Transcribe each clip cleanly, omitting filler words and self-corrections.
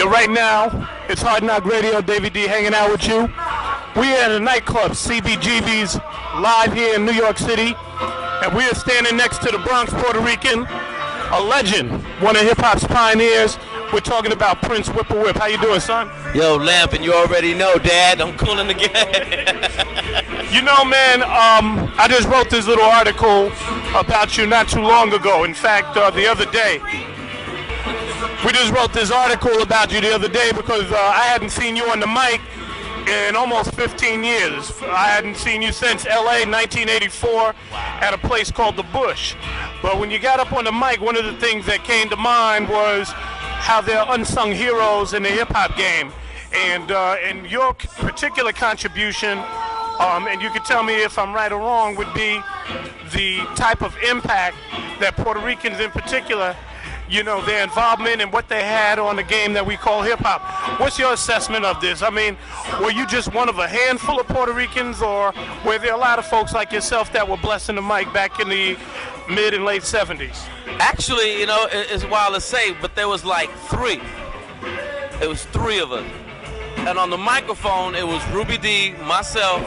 Yo, right now, it's Hard Knock Radio, Davey D hanging out with you. We're at a nightclub, CBGB's, live here in New York City. And we are standing next to the Bronx Puerto Rican, a legend, one of hip-hop's pioneers. We're talking about Prince Whip-a-Whip. How you doing, son? Yo, Lampin', you already know, Dad. I'm cooling again. You know, man, I just wrote this little article about you not too long ago. In fact, the other day. We just wrote this article about you the other day because I hadn't seen you on the mic in almost 15 years. I hadn't seen you since LA 1984 at a place called The Bush. But when you got up on the mic, one of the things that came to mind was how they're unsung heroes in the hip-hop game. And your particular contribution, and you can tell me if I'm right or wrong, would be the type of impact that Puerto Ricans in particular, you know, their involvement and what they had on the game that we call hip-hop. What's your assessment of this? I mean, were you just one of a handful of Puerto Ricans, or were there a lot of folks like yourself that were blessing the mic back in the mid and late 70s? Actually, you know, it's wild to say, but there was like three. It was three of us. And on the microphone, it was Ruby D, myself,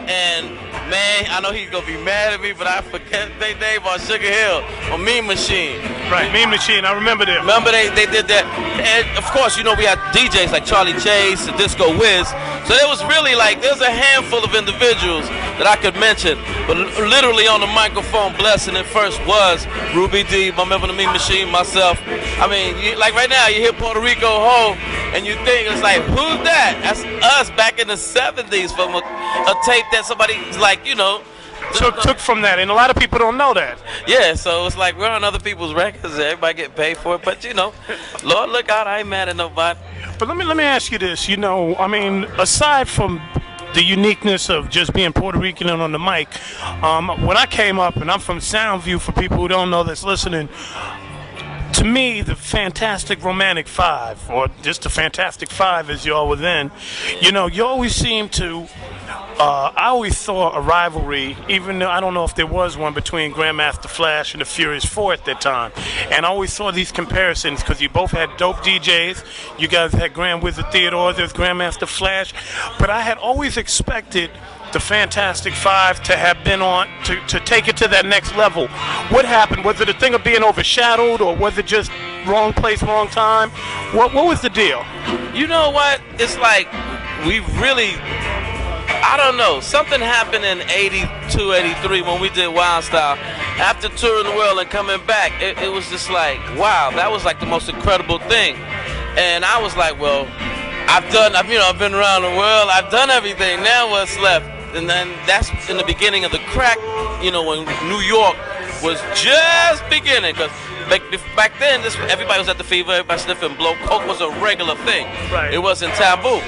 and man, I know he's gonna be mad at me, but I forget their name on Sugar Hill, on Mean Machine. Right, Mean Machine, I remember them. Remember they did that, and of course, you know, we had DJs like Charlie Chase and Disco Wiz, so there was really like, there's a handful of individuals that I could mention, but literally on the microphone, blessing it first was Ruby D, my member of the Mean Machine, myself. I mean, like right now, you hear Puerto Rico Ho, and you think, it's like, who's that? That's us back in the 70s from a tape that somebody's like, you know, took from that, and a lot of people don't know that. Yeah, so it's like we're on other people's records, everybody get paid for it, but you know, Lord look out, I ain't mad at nobody. But let me ask you this, you know, I mean, aside from the uniqueness of just being Puerto Rican and on the mic, when I came up, and I'm from Soundview for people who don't know that's listening, to me, the Fantastic Romantic Five, or just the Fantastic Five as y'all were then, you know, you always seem to, I always thought a rivalry, even though I don't know if there was one, between Grandmaster Flash and the Furious Four at that time. And I always saw these comparisons because you both had dope DJs. You guys had Grand Wizard Theodore, there's Grandmaster Flash. But I had always expected the Fantastic Five to have been on, to take it to that next level. What happened? Was it a thing of being overshadowed, or was it just wrong place, wrong time? What was the deal? You know what? It's like we really, I don't know, something happened in 82, 83 when we did Wild Style. After touring the world and coming back, it was just like, wow, that was like the most incredible thing. And I was like, well, I've been around the world, I've done everything, now what's left? And then that's in the beginning of the crack, you know, when New York was just beginning, because back then, everybody was at the Fever, everybody sniffing blow. Coke was a regular thing. Right. It wasn't taboo.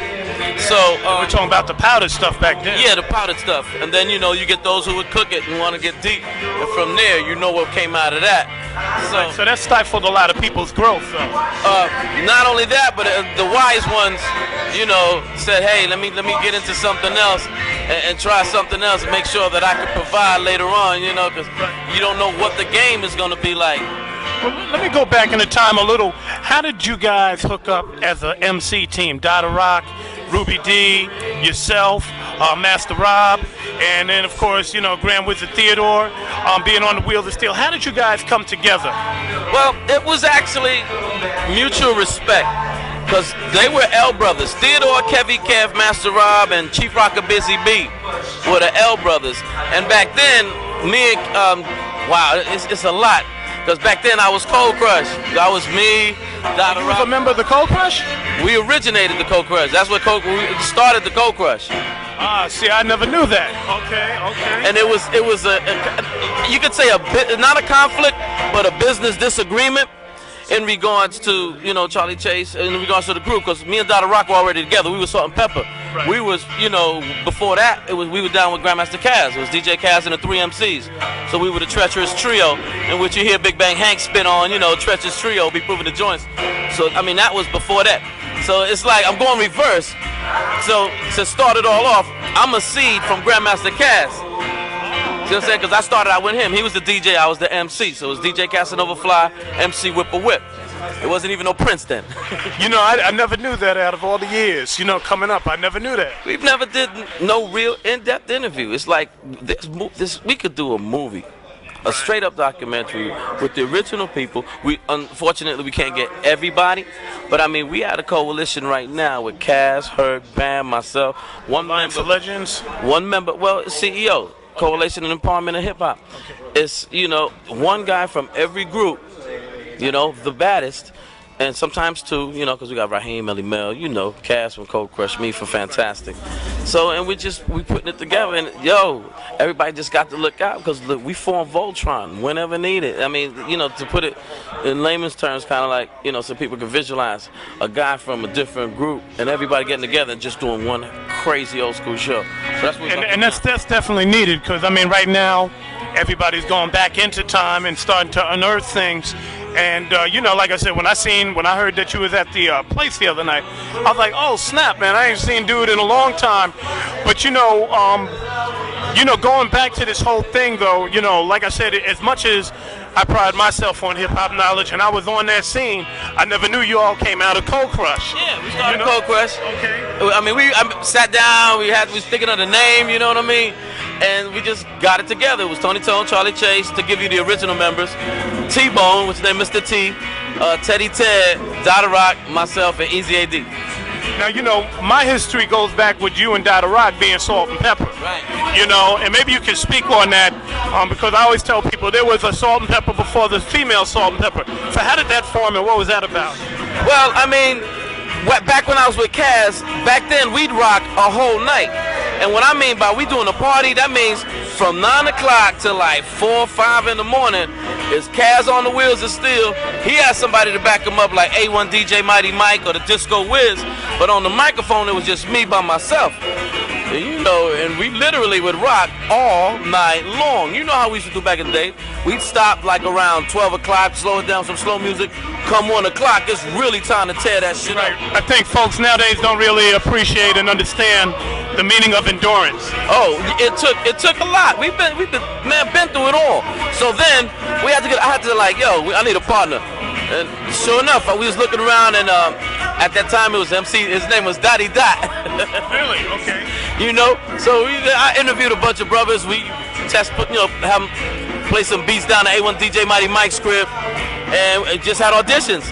So we're talking about the powdered stuff back then. Yeah, the powdered stuff. And then, you know, you get those who would cook it and want to get deep. And from there, you know what came out of that. So that stifled a lot of people's growth, though. Not only that, but the wise ones, you know, said, hey, let me get into something else and try something else and make sure that I can provide later on, you know, because you don't know what the game is going to be like. Well, let me go back in the time a little. How did you guys hook up as an MC team? Dada Rock, Ruby D, yourself, Master Rob, and then, of course, you know, Grand Wizard Theodore, being on the Wheels of Steel. How did you guys come together? Well, it was actually mutual respect, because they were L brothers. Theodore, Kevy Kev, Master Rob, and Chief Rocker Busy B were the L brothers. And back then, me and, wow, it's a lot. Because back then I was Cold Crush. I was me, Dada Rock. You was a member of the Cold Crush? We originated the Cold Crush. That's what we started the Cold Crush. Ah, see, I never knew that. Okay. And it was a you could say not a conflict, but a business disagreement in regards to, you know, Charlie Chase, in regards to the group, because me and Dada Rock were already together. We were Salt-N-Peppa. Right. We was, you know, before that, we were down with Grandmaster Caz. It was DJ Caz and the 3 MCs. So we were the Treacherous Trio, in which you hear Big Bang Hank spin on, you know, Treacherous Trio, be proving the joints. So, I mean, that was before that. So it's like, I'm going reverse. So to start it all off, I'm a seed from Grandmaster Caz. what I'm saying? Because I started out with him. He was the DJ, I was the MC. So it was DJ Casanova Fly, MC Whip a Whip. It wasn't even no Prince then. You know, I never knew that out of all the years, you know, coming up. I never knew that. We've never did no real in-depth interview. It's like this we could do a movie. A straight up documentary with the original people. Unfortunately we can't get everybody, but I mean we had a coalition right now with Cass, Herc, Bam, myself, one member, Legends, one member, well CEO, Coalition and Empowerment of Hip Hop. Okay. It's, you know, one guy from every group, you know, the baddest. And sometimes two, you know, because we got Raheem, Ellie Mel, you know, Cass from Cold Crush, me from Fantastic. So, and we putting it together, and yo, everybody just got to look out, because look, we form Voltron whenever needed. I mean, you know, to put it in layman's terms, kind of like, you know, so people can visualize a guy from a different group and everybody getting together and just doing one crazy old school show. So that's what that's definitely needed, because I mean, right now, everybody's going back into time and starting to unearth things. And you know, like I said, when I heard that you was at the place the other night, I was like, oh snap, man! I ain't seen dude in a long time. But you know, going back to this whole thing, though, you know, like I said, as much as I pride myself on hip hop knowledge, and I was on that scene, I never knew you all came out of Cold Crush. Yeah, we started Cold Crush. Okay. I mean, I sat down. We was thinking of the name. You know what I mean? And we just got it together. It was Tony Tone, Charlie Chase, to give you the original members, T-Bone, which is named Mr. T, Teddy Ted, Dada Rock, myself, and Easy A.D. Now, you know, my history goes back with you and Dada Rock being Salt-N-Peppa. Right. You know, and maybe you can speak on that, because I always tell people there was a Salt-N-Peppa before the female Salt-N-Peppa. So how did that form, and what was that about? Well, I mean, back when I was with Kaz, back then we'd rock a whole night. And what I mean by we doing a party, that means from 9 o'clock to like 4 or 5 in the morning is Kaz on the wheels of steel. He has somebody to back him up like A1 DJ Mighty Mike or the Disco Wiz. But on the microphone, it was just me by myself. And, you know, and we literally would rock all night long. You know how we used to do back in the day. We'd stop like around 12 o'clock, slow it down, some slow music. Come 1 o'clock, it's really time to tear that shit up. I think folks nowadays don't really appreciate and understand the meaning of endurance. Oh, it took a lot. We've been through it all. So then I had to like, yo, I need a partner. And sure enough, we was looking around, and at that time it was MC. His name was Dottie Dot. Really? Okay. You know, so I interviewed a bunch of brothers. We have them play some beats down to A1 DJ Mighty Mike's crib, and just had auditions.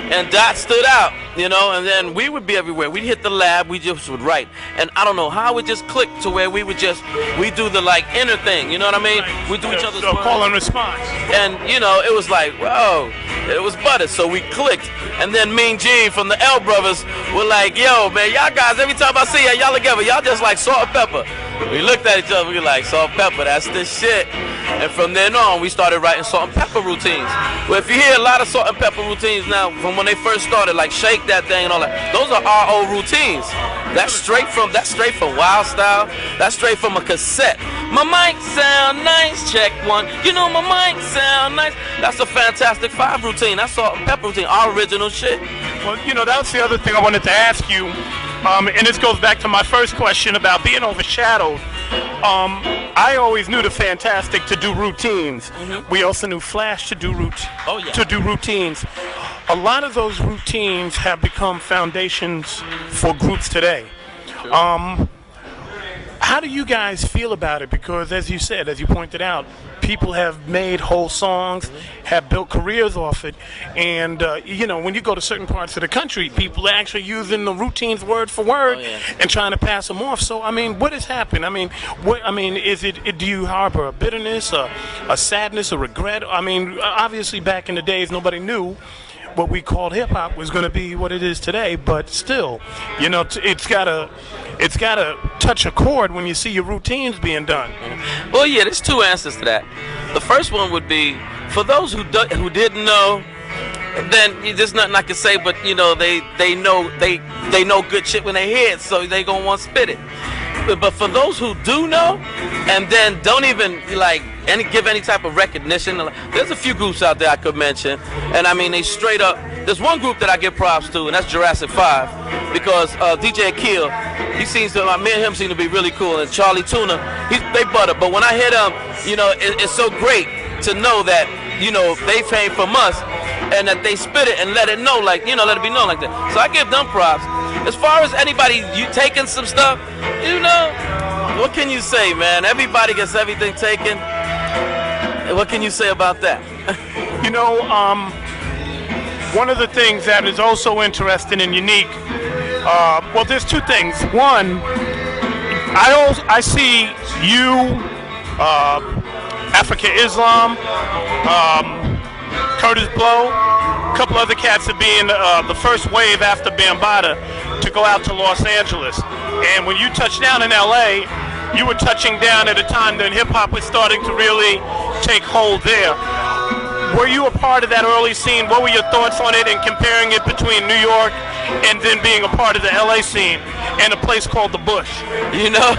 And Dot stood out, you know, and then we would be everywhere. We'd hit the lab, we just would write. And I don't know how it just clicked to where we do the like inner thing, you know what I mean? We do each other's work. Call and response. And, you know, it was like, whoa, it was butter. So we clicked. And then Mean Gene from the L Brothers were like, yo, man, y'all guys, every time I see y'all together, y'all just like Salt-N-Peppa. We looked at each other, we were like, Salt-N-Peppa, that's the shit. And from then on, we started writing Salt-N-Peppa routines. Well, if you hear a lot of Salt-N-Peppa routines now, from when they first started, like Shake That Thing and all that, those are RO routines. That's straight from Wild Style. That's straight from a cassette. My mic sound nice, check one. You know my mic sound nice. That's a Fantastic Five routine. That's Salt-N-Peppa routine, our original shit. Well, you know, that's the other thing I wanted to ask you. And this goes back to my first question about being overshadowed. I always knew the Fantastic to do routines. Mm-hmm. We also knew Flash to do routines. A lot of those routines have become foundations for groups today. Sure. How do you guys feel about it? Because as you said, as you pointed out, people have made whole songs, have built careers off it, and you know, when you go to certain parts of the country, people are actually using the routines word for word and trying to pass them off. So I mean, what has happened? I mean, is it? Do you harbor a bitterness, a sadness, a regret? I mean, obviously back in the days, nobody knew what we called hip hop was going to be what it is today, but still, you know, it's gotta touch a chord when you see your routines being done. Well, yeah, there's two answers to that. The first one would be for those who didn't know. Then there's nothing I can say, but you know they know good shit when they hear it, so they gonna want to spit it. But for those who do know, and then don't even like give any type of recognition, there's a few groups out there I could mention, and I mean they straight up. There's one group that I give props to, and that's Jurassic 5, because DJ Akil, he seems to, me and him seem to be really cool, and Charlie Tuna, they butter. But when I hear them, you know, it's so great to know that, you know, they came from us, and that they spit it and let it know, like, you know, let it be known like that. So I give them props. As far as anybody, you taking some stuff, you know, what can you say, man? Everybody gets everything taken. What can you say about that? You know, one of the things that is also interesting and unique, well, there's two things. One, I see you, Africa Islam, Curtis Blow, a couple other cats that being the first wave after Bambaataa to go out to Los Angeles. And when you touched down in LA, you were touching down at a time that hip-hop was starting to really take hold there. Were you a part of that early scene? What were your thoughts on it, and comparing it between New York and then being a part of the LA scene and a place called the Bush? You know,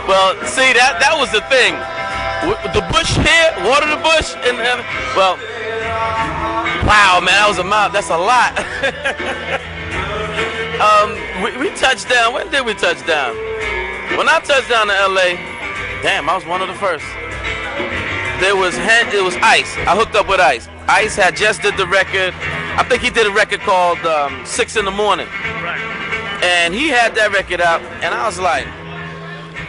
well, see, that was the thing. The Bush here, water the Bush, and well, wow, man, that was a mouth. That's a lot. We touched down. When did we touch down? When I touched down to LA, damn, I was one of the first. It was Ice. I hooked up with Ice. Ice had just did the record. I think he did a record called 6 in the Morning. Right. And he had that record out, and I was like,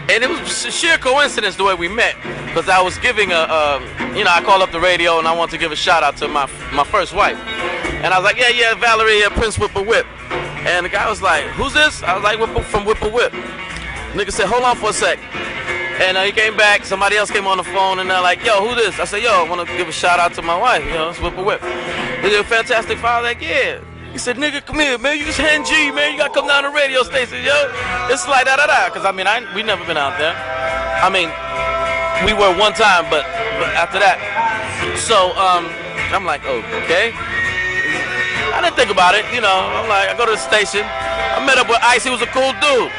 and it was sheer coincidence the way we met, because I was giving you know, I called up the radio and I wanted to give a shout out to my first wife. And I was like, yeah, Valerie, Prince Whipper Whip. And the guy was like, who's this? I was like, from Whipper Whip. Nigga said, hold on for a sec. And he came back, somebody else came on the phone, and they're like, yo, who this? I said, yo, I want to give a shout out to my wife, you know, it's Whipper Whip. Is it a fantastic father? Like, yeah. He said, nigga, come here, man, you just hand G, man, you gotta come down to the radio station, yo. It's like da-da-da, because I mean, we never been out there. I mean, we were one time, but after that. So, I'm like, oh, okay. I didn't think about it, you know, I'm like, I go to the station, I met up with Ice, he was a cool dude.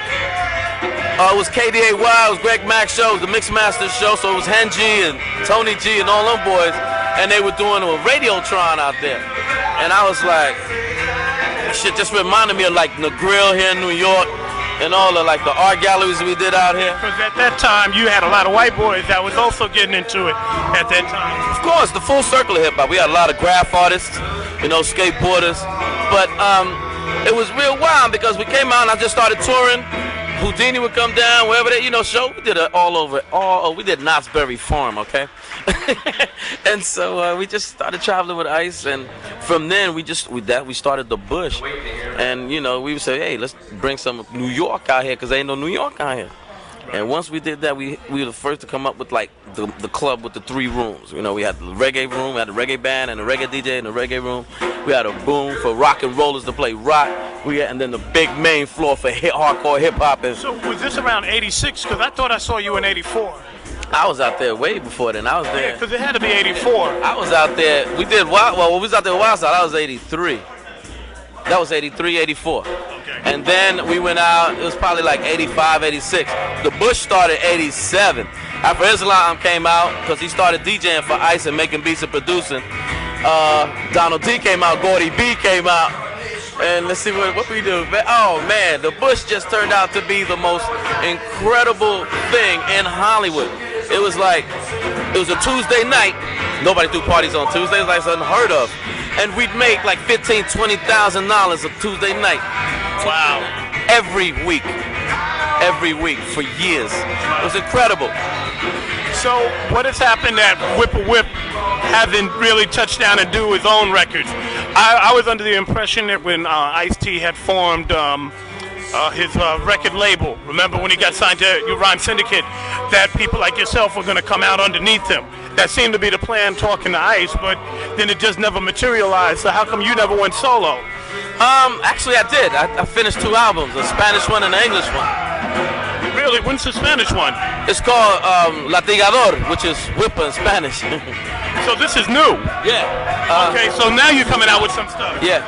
It was KDAY, it was Greg Mack's show, it was the Mixmaster show, so it was Hen G and Tony G and all them boys, and they were doing a Radiotron out there. And I was like, shit just reminded me of like the Grill here in New York and all the like the art galleries we did out here. Because at that time you had a lot of white boys that was also getting into it at that time. Of course, the full circle of hip hop. We had a lot of graph artists, you know, skateboarders. But it was real wild because we came out and I just started touring. Houdini would come down, wherever they, you know, show. We did it all over. We did Knott's Berry Farm, okay? And so we just started traveling with Ice, and from then we started the Bush, and you know we would say, hey, let's bring some New York out here, cause there ain't no New York out here. And once we did that, we were the first to come up with like the club with the 3 rooms. You know, we had the reggae room, we had the reggae band and the reggae DJ in the reggae room. We had a boom for rock and rollers to play rock. And then the big main floor for hardcore hip hop. So was this around '86? Because I thought I saw you in '84. I was out there way before then. I was there. Yeah, because it had to be '84. I was out there. We did when we was out there Wild Side, that was '83. That was '83, '84. Okay. And then we went out, it was probably like '85, '86. The Bush started '87. After Islam came out, because he started DJing for Ice and making beats and producing. Donald D came out, Gordy B came out. And let's see what we do. Oh man, the Bush just turned out to be the most incredible thing in Hollywood. It was a Tuesday night. Nobody threw parties on Tuesdays, like it's unheard of. And we'd make like $15,000, $20,000 a Tuesday night. Wow. Every week for years. It was incredible. So what has happened that Whipper Whip haven't really touched down and do his own records? I was under the impression that when Ice-T had formed his record label, remember when he got signed to Rhyme Syndicate, that people like yourself were going to come out underneath him. That seemed to be the plan, talking to Ice, but then it just never materialized. So how come you never went solo? Actually I did. I finished 2 albums, a Spanish one and an English one. Really? When's the Spanish one? It's called Latigador, which is whipper in Spanish. So this is new? Yeah. Okay, so now you're coming out with some stuff. Yeah.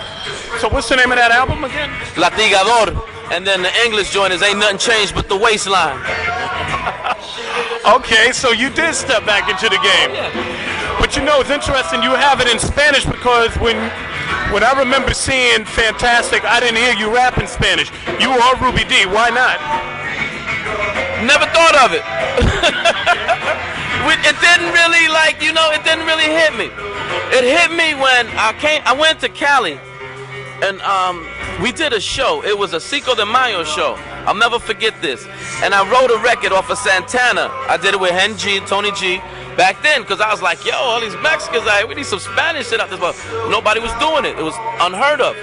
So what's the name of that album again? Latigador. And then the English joint is Ain't Nothing Changed But the Waistline. Okay, so you did step back into the game. Yeah. But you know, it's interesting you have it in Spanish because when I remember seeing Fantastic, I didn't hear you rap in Spanish. You are Ruby D. Why not? Never thought of it. It didn't really, like, you know, it didn't really hit me. It hit me when I went to Cali, and we did a show. It was a Cinco de Mayo show. I'll never forget this. And I wrote a record off of Santana. I did it with Hen G, Tony G, back then, because I was like, yo, all these Mexicans, we need some Spanish shit out this mother. Nobody was doing it. It was unheard of.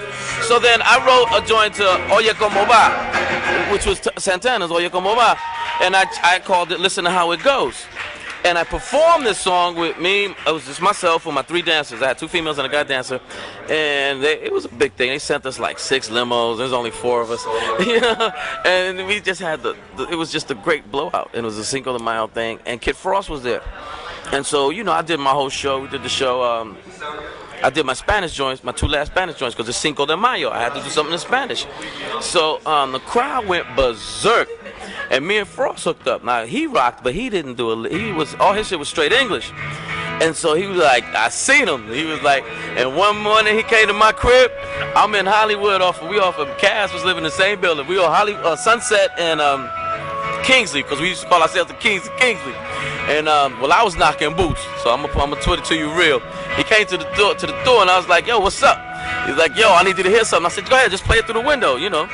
So then I wrote a joint to Oye Como Va, which was Santana's Oye Como Va. And I called it Listen to How It Goes. And I performed this song with me. It was just myself and my 3 dancers. I had 2 females and a guy dancer. And it was a big thing. They sent us like 6 limos. There's only 4 of us. You know? And we just had it was just a great blowout. And it was a Cinco de Mayo thing. And Kid Frost was there. And so, you know, I did my whole show. We did the show. I did my Spanish joints, my 2 last Spanish joints, because it's Cinco de Mayo. I had to do something in Spanish. So the crowd went berserk. And me and Frost hooked up. Now, he rocked, but he didn't do it. All his shit was straight English. And so he was like, I seen him. He was like, and one morning he came to my crib. I'm in Hollywood we off of Cass was living in the same building. We on Sunset and Kingsley, because we used to call ourselves the Kings of Kingsley. And well, I was knocking boots, so I'm gonna Twitter to you real. He came to the door, and I was like, yo, what's up? He's like, yo, I need you to hear something. I said, go ahead, just play it through the window, you know.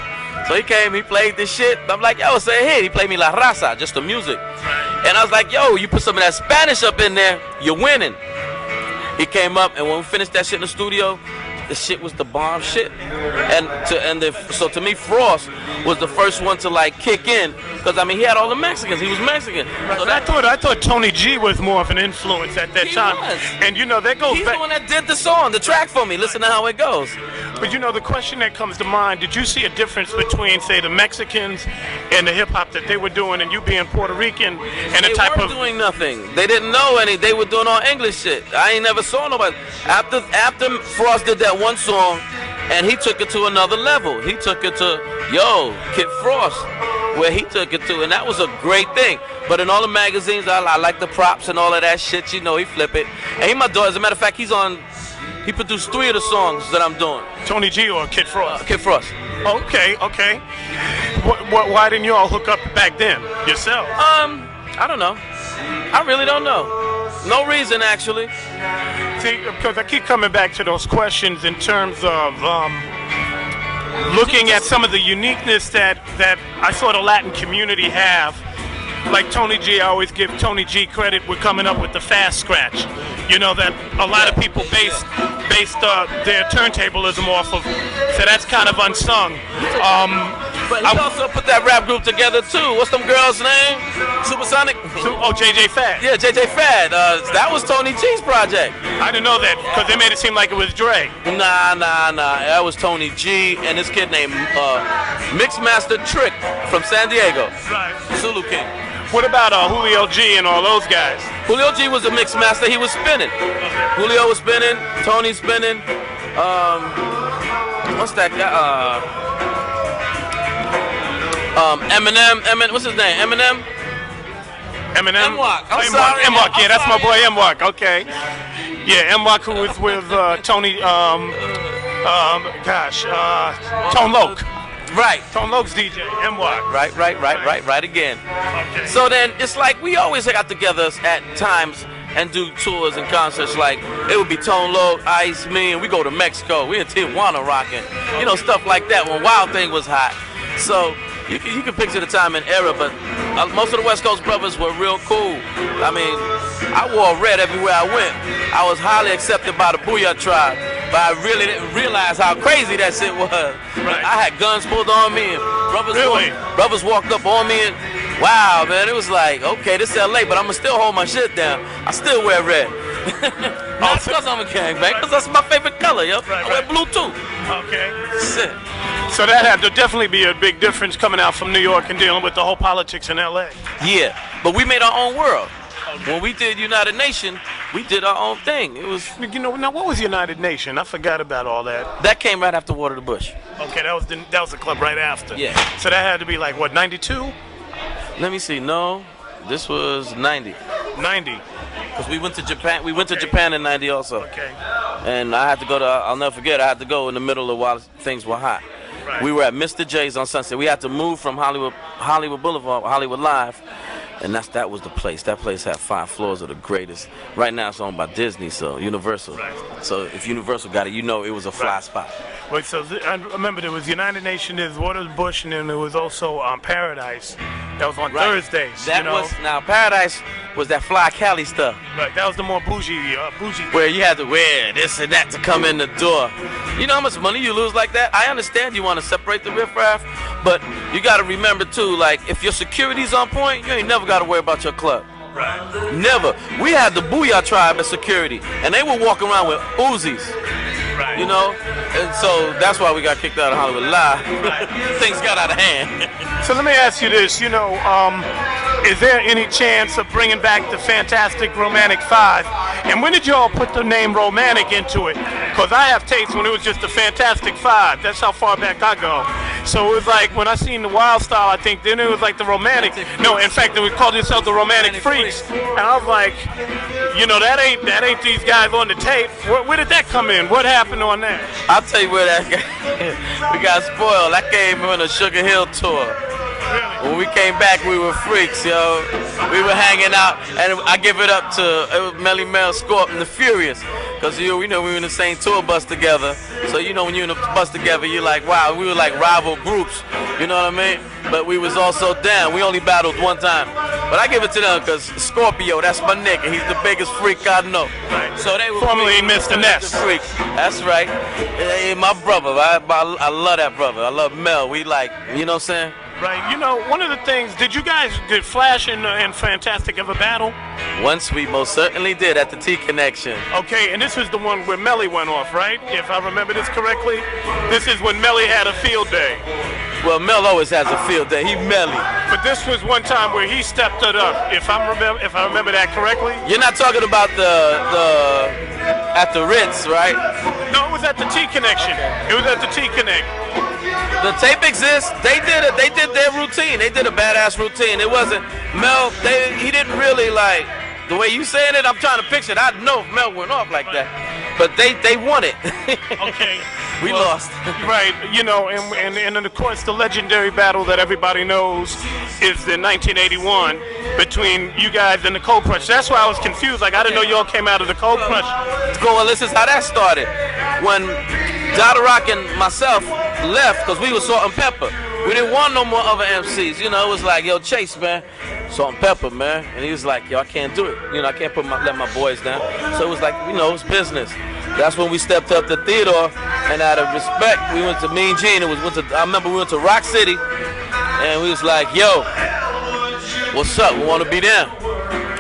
So he came, he played this shit. I'm like, yo, say hey. He played me La Raza, just the music. And I was like, yo, you put some of that Spanish up in there, you're winning. He came up, and when we finished that shit in the studio, the shit was the bomb shit. So to me, Frost was the first one to like kick in, because I mean he had all the Mexicans. He was Mexican. Right. So I thought Tony G was more of an influence at that time. Was. And you know that goes He's back. the one that did the song, the track for me. Listen to How It Goes. But you know the question that comes to mind: did you see a difference between, say, the Mexicans and the hip hop that they were doing, and you being Puerto Rican, and the type of? They weren't doing nothing. They didn't know any. They were doing all English shit. I ain't never saw nobody. After Frost did that one song, and he took it to another level. He took it to Kid Frost, where he took it to, and that was a great thing. But in all the magazines, I like the props and all of that shit. You know, he flip it. And he my daughter. As a matter of fact, he produced 3 of the songs that I'm doing. Tony G or Kid Frost? Kid Frost. Okay. Why didn't you all hook up back then yourself? I don't know. I really don't know. No reason, actually. See, because I keep coming back to those questions in terms of looking at some of the uniqueness that I saw the Latin community have. Like Tony G, I always give Tony G credit with coming up with the fast scratch. You know, that a lot of people based their turntablism off of, so that's kind of unsung. But he also put that rap group together too. What's them girls' name? Supersonic? JJ Fad. Yeah, JJ Fad. That was Tony G's project. I didn't know that, because they made it seem like it was Dre. Nah. That was Tony G and this kid named Mixmaster Trick from San Diego. Right. Zulu King. What about Julio G and all those guys? Julio G was a mix master. He was spinning. Julio was spinning. Tony spinning. What's that guy? Eminem. What's his name? Eminem. M-Walk. I'm sorry. M-Walk. Yeah, that's my boy M-Walk. Okay. Yeah, M-Walk, who was with Tony. Tone Loc. Right. Tone Loc's DJ, M-Walk. Right again. Okay. So then it's like we always got together at times and do tours and concerts. Like it would be Tone Loc, Ice, me, and we go to Mexico. We in Tijuana rocking, you know, stuff like that when Wild Thing was hot. So you can picture the time and era, but most of the West Coast brothers were real cool. I mean, I wore red everywhere I went. I was highly accepted by the Booyah tribe. But I really didn't realize how crazy that shit was. Right. I had guns pulled on me, and brothers walked up on me, and wow, man, it was like, okay, this LA, but I'ma still hold my shit down. I still wear red. Not because I'm a gangbang, because that's my favorite color, yo. I wear blue too. Okay. Shit. So that had to definitely be a big difference coming out from New York and dealing with the whole politics in LA. Yeah, but we made our own world. When we did United Nation, we did our own thing. It was Now what was United Nation? I forgot about all that. that came right after Water the Bush. Okay, that was the club right after. Yeah. So that had to be like what, 92? Let me see. No, this was 90. 90. Because we went to Japan. We went to Japan in 90 also. Okay. And I had to go to, I'll never forget, I had to go in the middle of while things were hot. Right. We were at Mr. J's on Sunset. We had to move from Hollywood Boulevard, Hollywood Live, and that was the place. That place had 5 floors of the greatest. Right now it's owned by Disney, so Universal. Right. So if Universal got it, you know it was a fly spot. Wait, so I remember there was United Nation, there was Water the Bush, and then there was also Paradise. That was on Thursdays. That was, now Paradise was that Fly Cali stuff. Right, that was the more bougie Where you had to wear this and that to come in the door. You know how much money you lose like that? I understand you want to separate the riffraff, but you got to remember too, like if your security's on point, you ain't never got to worry about your club. Right. Never. We had the Booyah Tribe as security, and they would walk around with Uzis. Right. You know? And so that's why we got kicked out of Hollywood Live. Things got out of hand. So let me ask you this, is there any chance of bringing back the Fantastic Romantic 5? And when did y'all put the name Romantic into it? Because I have tapes when it was just the Fantastic 5. That's how far back I go. So it was like when I seen the Wild Style, I think then it was like the Romantic. No, in fact, they called themselves the Romantic Freaks. And I was like, that ain't these guys on the tape. Where did that come in? What happened on that? I'll tell you where that we got spoiled. That came on a Sugar Hill tour. When we came back, we were freaks, yo. We were hanging out, and I give it up to Melly Mel, Scorp, and the Furious, because we know we were in the same tour bus together. So when you're in a bus together, you're like, wow, we were like rival groups. You know what I mean? But we was also down. We only battled one time. But I give it to them because Scorpio, that's my nigga. He's the biggest freak I know. Right. So they were formerly Mr. Ness. Freak. That's right. Hey, my brother. I love that brother. I love Mel. We like, you know what I'm saying? Right. One of the things, did Flash and Fantastic ever battle? Once we most certainly did at the T Connection. Okay, and this was the one where Melly went off, right? If I remember this correctly, this is when Melly had a field day. Well, Mel always has a field day. He Melly. But this was one time where he stepped it up. If I remember that correctly. You're not talking about the at the Ritz, right? No, it was at the T Connection. It was at the T Connect. The tape exists. They did their routine. They did a badass routine. It wasn't Mel. He didn't really like the way you saying it. I'm trying to picture it. I know if Mel went off like that, but they won it. Okay. We lost. Right, and of course the legendary battle that everybody knows is the 1981 between you guys and the Cold Crush. That's why I was confused. Like I didn't know y'all came out of the Cold Crush. Well, this is how that started. When Dada Rock and myself left, because we was Salt-N-Peppa. We didn't want no more other MCs. It was like, yo, Chase, man, Salt-N-Peppa, man. And he was like, yo, I can't do it. I can't let my boys down. So it was like, it's business. That's when we stepped up to Theodore, and out of respect, we went to Mean Gene. I remember we went to Rock City, and we was like, yo, what's up? We want to be there.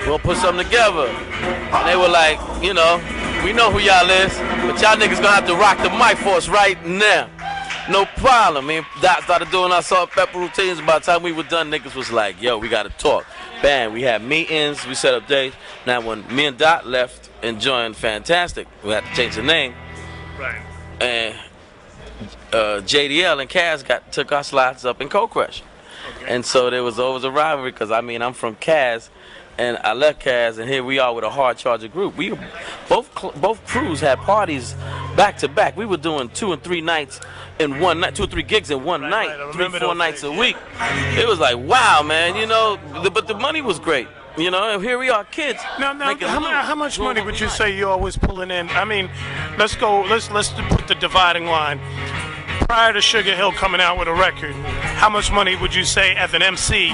We want to put something together. And they were like, we know who y'all is, but y'all niggas gonna have to rock the mic for us right now. No problem. Doc started doing our Salt-N-Peppa routines. By the time we were done, niggas was like, yo, we gotta talk. Bam, we had meetings, we set up days. Now when me and Dot left and joined Fantastic, we had to change the name. Right. And JDL and Kaz took our slots up in Cold Crush. Okay. And so there was always a rivalry because I'm from Kaz, and I left Kaz, and here we are with a hard charger group. We both crews had parties back to back. We were doing 2 and 3 nights in one night, 2 or 3 gigs in one night, 3-4 nights a week. It was like, wow, man, but the money was great. And here we are, kids. Now, how much money would you say you're always pulling in? Let's put the dividing line. Prior to Sugar Hill coming out with a record, how much money would you say as an MC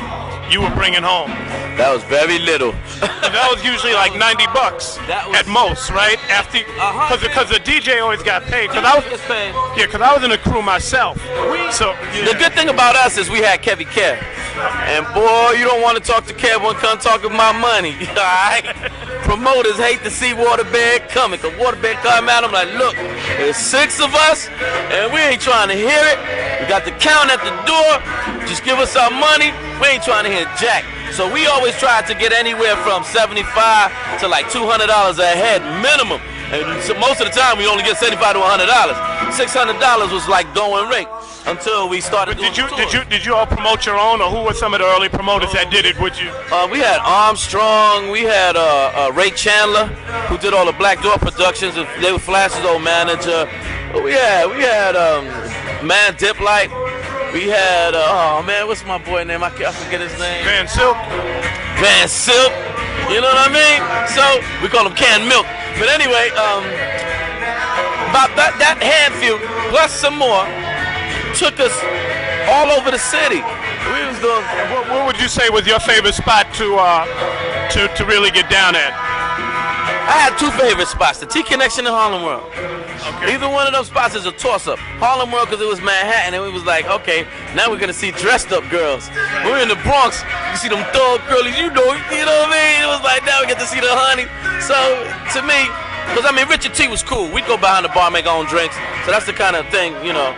you were bringing home? That was very little. That was usually like $90 at most, right? After, because the DJ always got paid. Because I was in a crew myself. The good thing about us is we had Kevy Kev. And boy, you don't want to talk to Kev when come talking about money. All right? Promoters hate to see Waterbed coming. Because Waterbed come out, I'm like, look, there's 6 of us, and we ain't trying to hear it. We got the count at the door. Just give us our money. We ain't trying to hear jack. So we always tried to get anywhere from $75 to like $200 a head minimum. And so most of the time we only get $75 to $100. $600 was like going rate until we started doing tours. Did you all promote your own, or who were some of the early promoters that did it with you? We had Armstrong, we had Ray Chandler, who did all the Black Door productions. They were Flash's old manager. We had Man Diplight. We had oh man, what's my boy name? I forget his name. Van Silk. Van Silk. You know what I mean? So we call him Canned Milk. But anyway, about that handful plus some more took us all over the city. We was doing. What would you say was your favorite spot to really get down at? I had two favorite spots: the T Connection and Harlem World. Okay. Either one of those spots is a toss-up. Harlem World because it was Manhattan, and we was like, okay, now we're gonna see dressed-up girls. We're in the Bronx, you see them thug girlies, you know what I mean? It was like, now we get to see the honey. So to me, because I mean, Richard T was cool. We'd go behind the bar, make our own drinks. So that's the kind of thing, you know.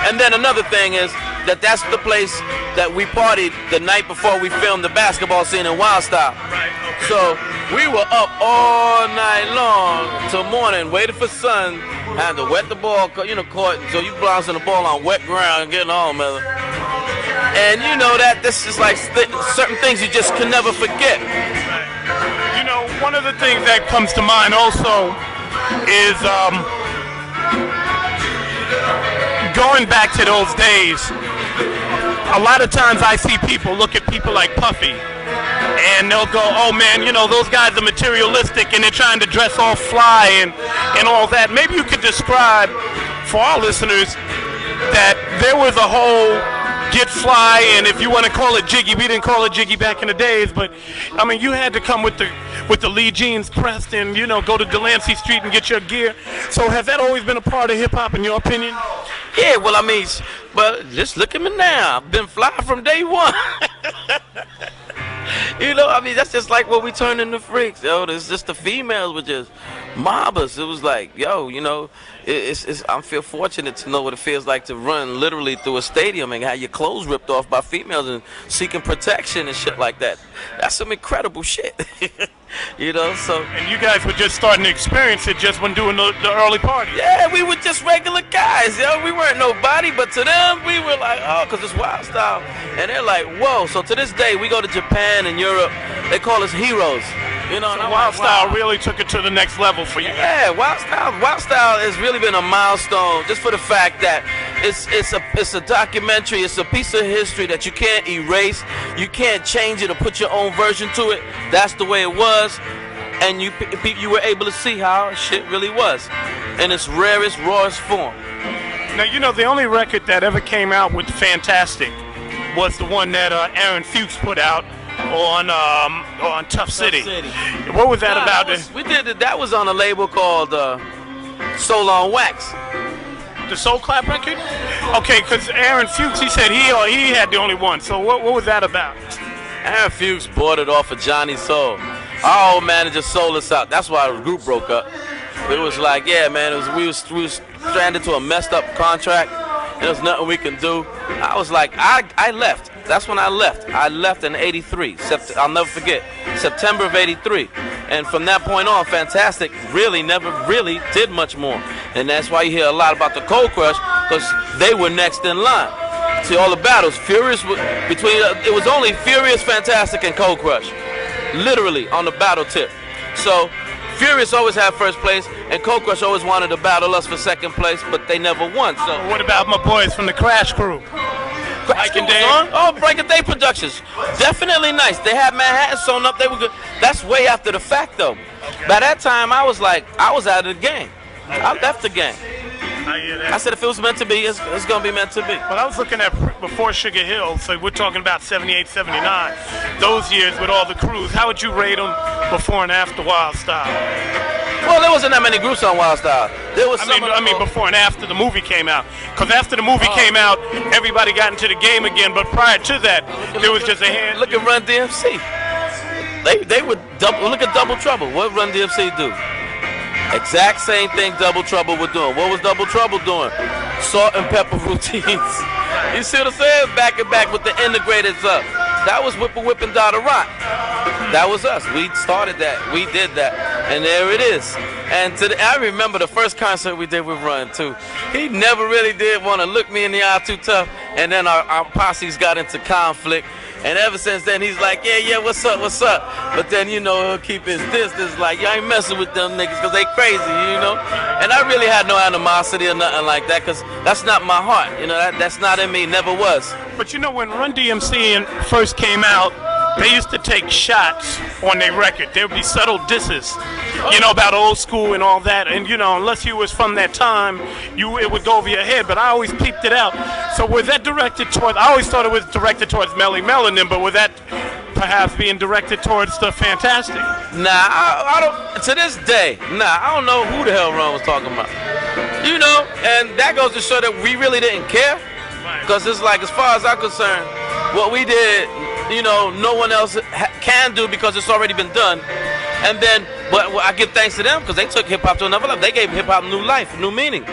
And then another thing is that's the place that we partied the night before we filmed the basketball scene in Wild Style. Right. Okay. So we were up all night long till morning, waiting for sun, had to wet the ball, you know, court, so you bouncing the ball on wet ground and getting home, man. And you know that this is like certain things you just can never forget. Right. You know, one of the things that comes to mind also is going back to those days. A lot of times I see people look at people like Puffy, and they'll go, oh man, you know, those guys are materialistic and they're trying to dress all fly and all that. Maybe you could describe for our listeners that there was a whole get fly, and if you want to call it jiggy, we didn't call it jiggy back in the days, but I mean, you had to come with the Lee jeans pressed and, you know, go to Delancey Street and get your gear. So has that always been a part of hip-hop in your opinion? Yeah, well, I mean, but just look at me now. I've been fly from day one. You know, I mean, that's just like what we turned into freaks, yo. It's just the females were just mob us. It was like, yo, you know, I feel fortunate to know what it feels like to run literally through a stadium and have your clothes ripped off by females and seeking protection and shit like that. That's some incredible shit. You know, so. And you guys were just starting to experience it just when doing the early parties. Yeah, we were just regular guys, yo. We weren't nobody, but to them, we were like, oh, because it's Wild Style. And they're like, whoa. So to this day, we go to Japan and Europe, they call us heroes. You know, so Wild Style really took it to the next level for you. Yeah, Wild Style has really been a milestone just for the fact that it's a documentary, it's a piece of history that you can't erase, you can't change it or put your own version to it. That's the way it was, and you were able to see how shit really was in its rarest, rawest form. Now, you know, the only record that ever came out with Fantastic was the one that Aaron Fuchs put out on Tough City. What was that about? We did it. That was on a label called Soul on Wax. The Soul Clap record? Okay, because Aaron Fuchs, he said he had the only one. So what was that about? Aaron Fuchs bought it off of Johnny Soul. Our old manager sold us out. That's why the group broke up. It was like, yeah, man, we was stranded to a messed up contract. There was nothing we can do. I was like, I left. That's when I left. I left in '83. I'll never forget. September of '83. And from that point on, Fantastic really never really did much more. And that's why you hear a lot about the Cold Crush, because they were next in line. See, all the battles, Furious, it was only Furious, Fantastic, and Cold Crush. Literally on the battle tip. So Furious always had first place, and Cold Crush always wanted to battle us for second place, but they never won. So what about my boys from the Crash Crew? Mike and Dave. Oh, Break a Day Productions. Definitely nice. They had Manhattan sewn up. They were good. That's way after the fact, though. Okay. By that time, I was out of the game. Okay. I left the game. I said if it was meant to be, it's going to be meant to be. Well, I was looking at before Sugar Hill, so we're talking about 78, 79. Those years with all the crews. How would you rate them before and after Wild Style? Well, there wasn't that many groups on Wild Style. There was I mean, before and after the movie came out. Because after the movie came out, everybody got into the game again. But prior to that, there was just a hand. Look at Run DMC. They would look at Double Trouble. What Run DMC do? Exact same thing Double Trouble was doing. What was Double Trouble doing? Salt-N-Peppa routines. You see what I'm saying? Back and back with the integrateds up. that was Whippin' Dada Rock. That was us. We started that. We did that. And there it is. And I remember the first concert we did with Run, too. He never really did want to look me in the eye too tough. And then our posses got into conflict. And ever since then, he's like, yeah, what's up? But then, you know, he'll keep his distance, like, y'all ain't messing with them niggas because they crazy, you know? And I really had no animosity or nothing like that because that's not my heart. You know, that's not in me, never was. But you know, when Run DMC first came out, they used to take shots on their record. There would be subtle disses, you know, about old school and all that. And, you know, unless you was from that time, it would go over your head. But I always peeped it out. So was that directed toward, I always thought it was directed towards Melly Mel and them, but was that perhaps being directed towards the Fantastic? Nah, I don't, to this day, I don't know who the hell Ron was talking about. You know, and that goes to show that we really didn't care. Because it's like, as far as I'm concerned, what we did, you know, no one else can do because it's already been done. And then, but I give thanks to them because they took hip-hop to another level. They gave hip-hop new life, new meaning.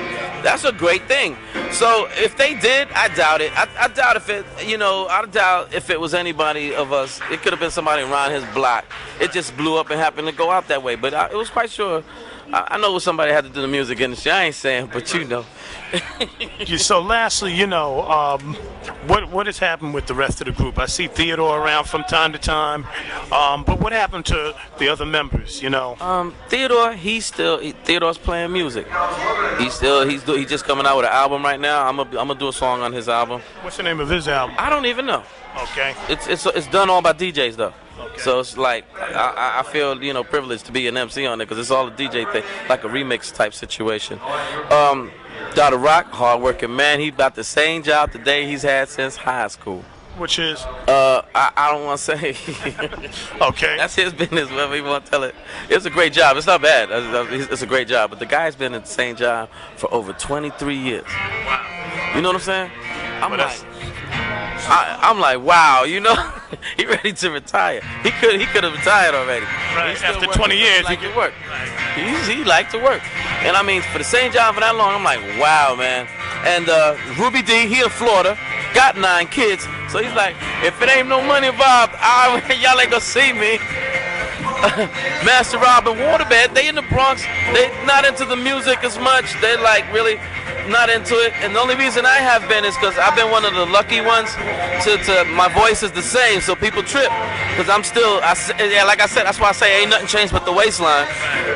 That's a great thing. So if they did, I doubt it. I doubt if it, you know, I doubt if it was anybody of us. It could have been somebody around his block. It just blew up and happened to go out that way. But it was quite sure. I know what somebody had to do the music industry. I ain't saying, but you know. So lastly, you know, what has happened with the rest of the group? I see Theodore around from time to time, but what happened to the other members, you know? Theodore, Theodore's playing music. He's just coming out with an album right now. I'm gonna do a song on his album. What's the name of his album? I don't even know. Okay. It's done all by DJs though. Okay. So it's like I feel, you know, privileged to be an MC on it because it's all a DJ thing, like a remix type situation. Dada Rock, hard-working man. He got the same job today he's had since high school. Which is? I don't want to say. Okay. That's his business, whatever you want to tell it. It's a great job. It's not bad. It's a great job. But the guy's been in the same job for over 23 years. Wow. You know what I'm saying? I'm like, wow, you know, he ready to retire. He could have retired already. Right. After 20 years, he liked to work. He liked to work. And I mean, for the same job for that long, I'm like, wow, man. And Ruby D, he in Florida, got 9 kids. So he's like, if it ain't no money involved, y'all ain't gonna see me. Master Rob and Waterbed, they in the Bronx. They not into the music as much. They like really not into it. And the only reason I have been is because I've been one of the lucky ones to my voice is the same, so people trip. Because I'm still, like I said, that's why I say ain't nothing changed but the waistline.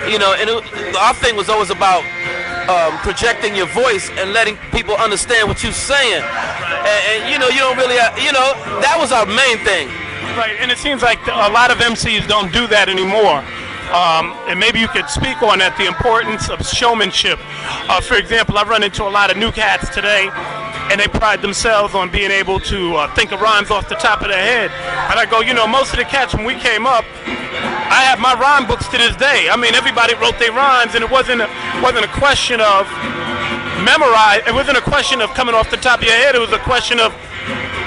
You know, and our thing was always about projecting your voice and letting people understand what you're saying. And you know, you don't really, you know, that was our main thing. Right, and it seems like a lot of MCs don't do that anymore. And maybe you could speak on that, the importance of showmanship. For example, I've run into a lot of new cats today, and they pride themselves on being able to think of rhymes off the top of their head. And I go, you know, most of the cats, when we came up, I have my rhyme books to this day. I mean, everybody wrote their rhymes, and it wasn't a question of memorize. It wasn't a question of coming off the top of your head. It was a question of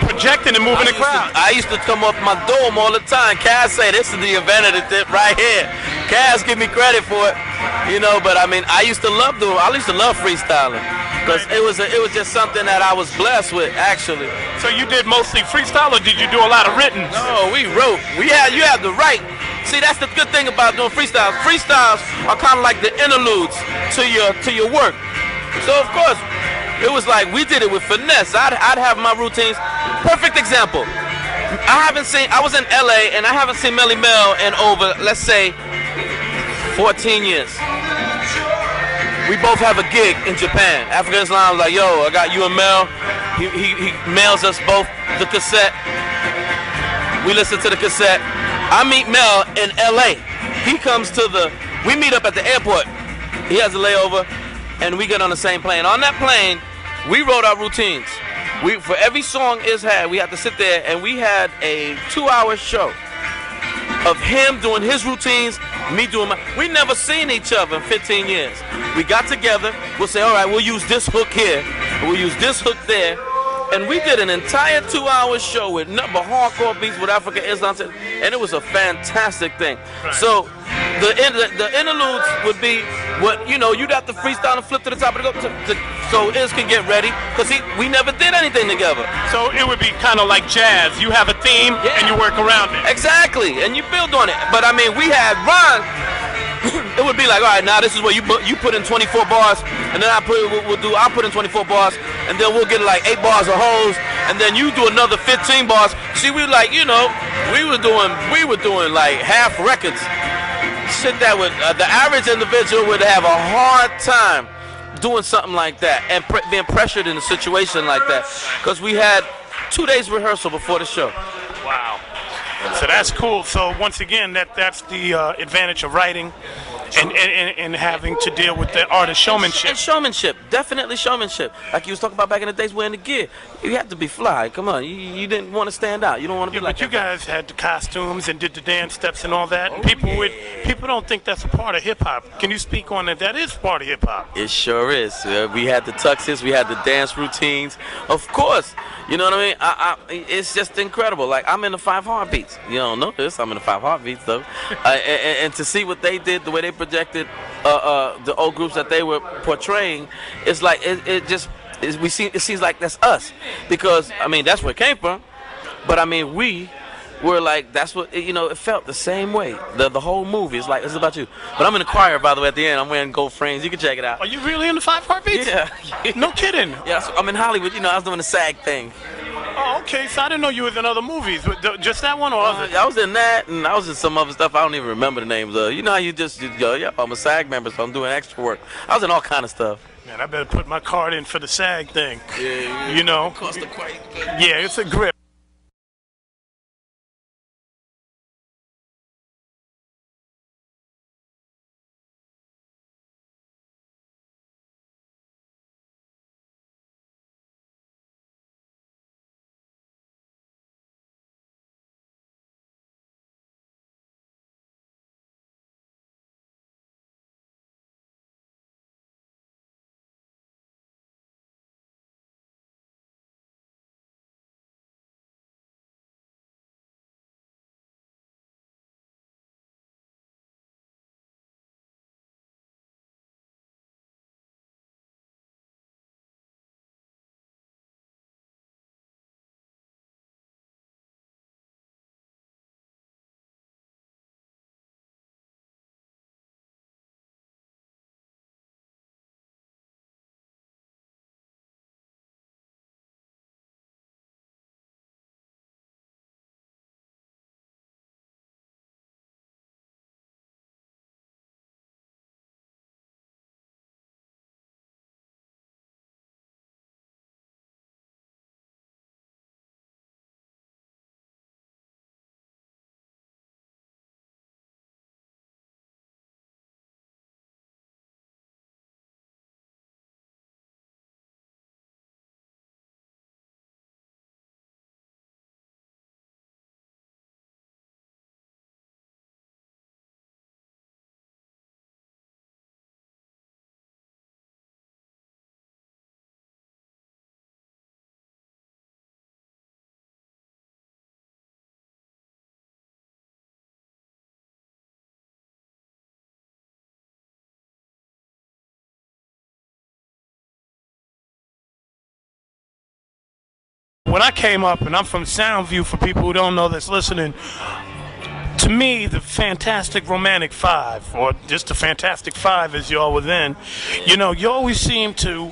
projecting and moving the crowd. I used to come up my dome all the time. Kaz say this is the inventor tip right here. Kaz give me credit for it, you know. But I mean, I used to love freestyling because it was just something that I was blessed with, actually. So you did mostly freestyle, or did you do a lot of written? No, we wrote. You had the right. See, that's the good thing about doing freestyles. Freestyles are kind of like the interludes to your work. So of course, it was like we did it with finesse. I'd have my routines. Perfect example. I was in LA and I haven't seen Melly Mel in over, let's say, 14 years. We both have a gig in Japan. African Islam was like, yo, I got you and Mel. He mails us both the cassette. We listen to the cassette. I meet Mel in LA. We meet up at the airport. He has a layover and we get on the same plane. On that plane, we wrote our routines. For every song we had to sit there and we had a 2-hour show of him doing his routines, me doing mine. We never seen each other in 15 years. We got together, we'll say, all right, we'll use this hook here, we'll use this hook there. And we did an entire 2-hour show with nothing but hardcore beats with African Islam, and it was a fantastic thing. Right. So the interludes would be what, you know, you'd have to freestyle and flip to the top of the so Iz can get ready, because we never did anything together. So it would be kind of like jazz. You have a theme and you work around it. Exactly, and you build on it. But I mean, we had Ron. It would be like, all right, now this is where you put in 24 bars, and then I'll put in 24 bars, and then we'll get like 8 bars of hoes, and then you do another 15 bars. See, we like, you know, we were doing like half records. Shit that would the average individual would have a hard time doing something like that and being pressured in a situation like that, because we had 2 days rehearsal before the show. Wow. So that's cool. So once again, that's the advantage of writing and having to deal with the art of showmanship. And showmanship, definitely showmanship. Like you was talking about back in the days wearing the gear. You have to be fly. Come on, you didn't want to stand out. You don't want to be like. But you guys had the costumes and did the dance steps and all that. And people don't think that's a part of hip hop. Can you speak on that? That is part of hip hop. It sure is. We had the tuxes, we had the dance routines. Of course, you know what I mean. It's just incredible. Like, I'm in the 5 Heartbeats. You don't know this. I'm in the 5 Heartbeats though. And to see what they did, the way they projected the old groups that they were portraying, it's like it seems like that's us, because I mean that's where it came from. But I mean we were like, that's what, you know, it felt the same way. The whole movie is like, it's about you. But I'm in the choir, by the way, at the end. I'm wearing gold frames. You can check it out. Are you really in the 5 Heartbeats? Yeah. No kidding. Yeah, so I'm in Hollywood. You know, I was doing the SAG thing. Oh, okay. So I didn't know you was in other movies. Just that one, or others? I was in that, and I was in some other stuff I don't even remember the names of. You know how you just go, yep, I'm a SAG member, so I'm doing extra work. I was in all kind of stuff. Man, I better put my card in for the SAG thing. Yeah, you know. It cost quite good. Yeah, it's a grip. When I came up, and I'm from Soundview for people who don't know that's listening, to me, the Fantastic Romantic Five, or just the Fantastic Five as y'all were then, you know, you always seem to,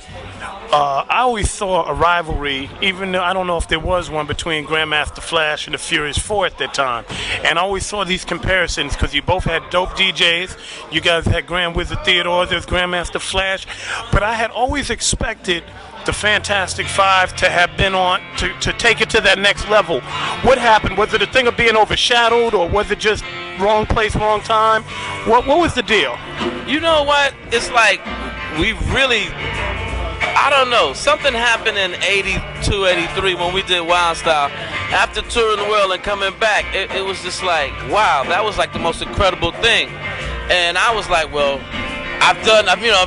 I always saw a rivalry, even though I don't know if there was one, between Grandmaster Flash and the Furious Four at that time. And I always saw these comparisons because you both had dope DJs. You guys had Grand Wizard Theodore, there's Grandmaster Flash. But I had always expected the Fantastic Five to have been on, to take it to that next level. What happened? Was it a thing of being overshadowed, or was it just wrong place, wrong time? What was the deal? You know what? It's like we really, I don't know, something happened in 82, 83 when we did Wild Style. After touring the world and coming back, it was just like, wow, that was like the most incredible thing. And I was like, well, I've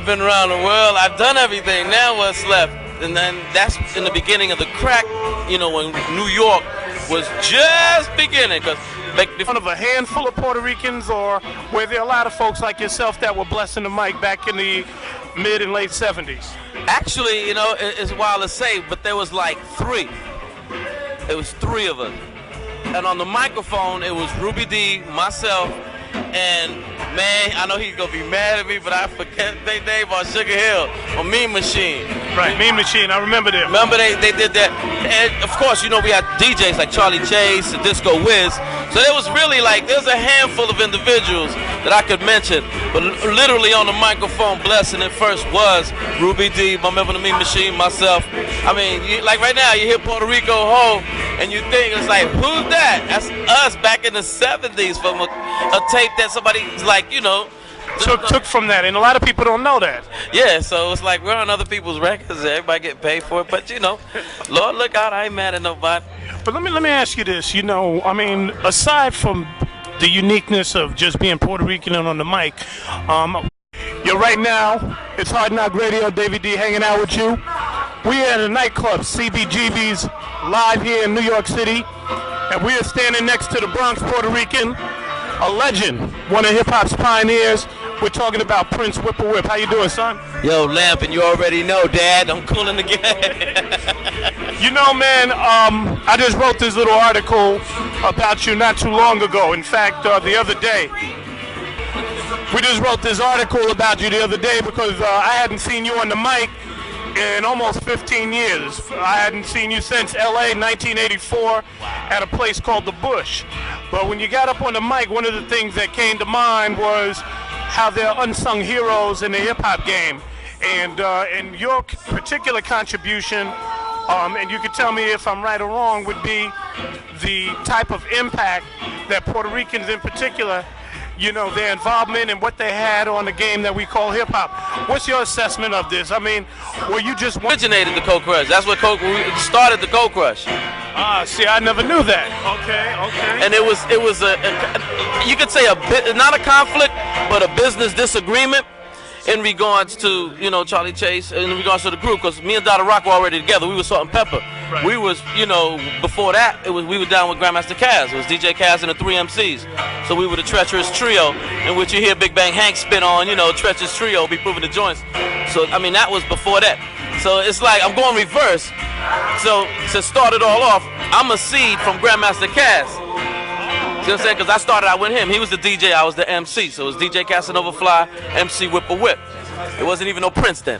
been around the world, I've done everything, now what's left? And then that's in the beginning of the crack, you know, when New York was just beginning. Because one of a handful of Puerto Ricans, or were there a lot of folks like yourself that were blessing the mic back in the mid and late 70s? Actually, you know, it's wild to say, but there was like three. It was three of us. And on the microphone, it was Ruby D, myself, and man, I know he's gonna be mad at me, but I forget their name on Sugar Hill, on Mean Machine. Right, Mean Machine, I remember them. Remember they did that. And of course, you know, we had DJs like Charlie Chase and Disco Wiz. So it was really like, there's a handful of individuals that I could mention, but literally on the microphone, blessing it first was Ruby D, my member of the Mean Machine, myself. I mean, like right now, you hear Puerto Rico Ho, and you think it's like, who's that? That's us back in the 70s from a tape that somebody's like, you know, took from that, and a lot of people don't know that. Yeah, so it's like we're on other people's records, everybody get paid for it, but you know, Lord look out, I ain't mad at nobody. But let me ask you this, you know, I mean, aside from the uniqueness of just being Puerto Rican and on the mic, you're right now, it's Hard Knock Radio, Davey D hanging out with you. We're at a nightclub, CBGB's, live here in New York City, and we are standing next to the Bronx Puerto Rican, a legend, one of hip-hop's pioneers. We're talking about Prince Whip-a-Whip. How you doing, son? Yo, Lamp, and you already know, Dad, I'm cooling again. You know, man, I just wrote this little article about you not too long ago. In fact, the other day, we just wrote this article about you the other day because I hadn't seen you on the mic in almost 15 years. I hadn't seen you since LA 1984 at a place called The Bush. But when you got up on the mic, one of the things that came to mind was how they're unsung heroes in the hip-hop game. And your particular contribution, and you can tell me if I'm right or wrong, would be the type of impact that Puerto Ricans in particular, you know, their involvement and what they had on the game that we call hip-hop. What's your assessment of this? I mean, were you just... Originated the Coke Crush. That's what started the Coke Crush. Ah, see, I never knew that. Okay. And it was you could say not a conflict, but a business disagreement in regards to, you know, Charlie Chase, in regards to the group, because me and Dada Rock were already together. We were Salt-N-Peppa. Right. We was, you know, before that, we were down with Grandmaster Caz. It was DJ Caz and the 3 MCs. So we were the Treacherous Trio, in which you hear Big Bang Hank spin on, you know, Treacherous Trio, be proving the joints. So, I mean, that was before that. So it's like, I'm going reverse. So to start it all off, I'm a seed from Grandmaster Caz. See what I'm saying? Because I started out with him. He was the DJ, I was the MC. So it was DJ Casanova Fly, MC Whip-a-Whip. It wasn't even no Prince then.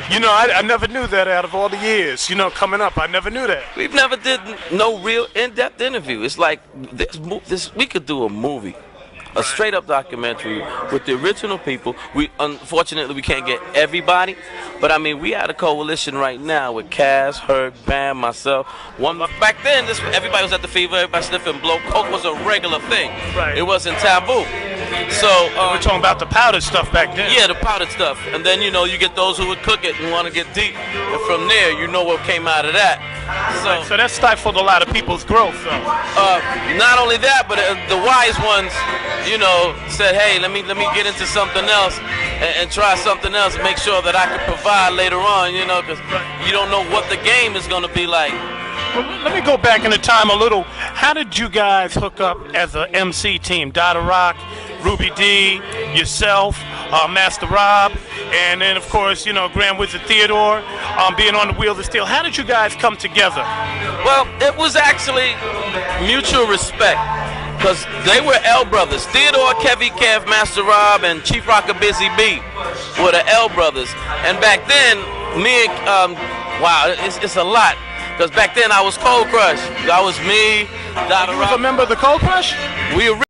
You know, I never knew that out of all the years, you know, coming up. I never knew that. We've never did no real in-depth interview. It's like, this we could do a movie. A straight-up documentary with the original people. Unfortunately, we can't get everybody, but I mean, we had a coalition right now with Kaz, Herc, Bam, myself. Back then, everybody was at the Fever, everybody sniffing blow. Coke was a regular thing. Right. It wasn't taboo. So we're talking about the powdered stuff back then. Yeah, the powdered stuff, and then you know you get those who would cook it and want to get deep, and from there you know what came out of that. So that stifled a lot of people's growth, though. Not only that, but the wise ones, you know, said, hey, let me get into something else and try something else and make sure that I can provide later on, you know, because you don't know what the game is going to be like. Well, let me go back in the time a little. How did you guys hook up as an MC team? Dada Rock, Ruby D, yourself, Master Rob, and then, of course, you know, Grand Wizard Theodore, being on the Wheels of Steel. How did you guys come together? Well, it was actually mutual respect. Because they were L brothers. Theodore, Kevy Kev, Master Rob, and Chief Rocker Busy B were the L brothers. And back then, me and, wow, it's a lot. Because back then I was Cold Crush. I was me, Dada Rock. You was a member of the Cold Crush? We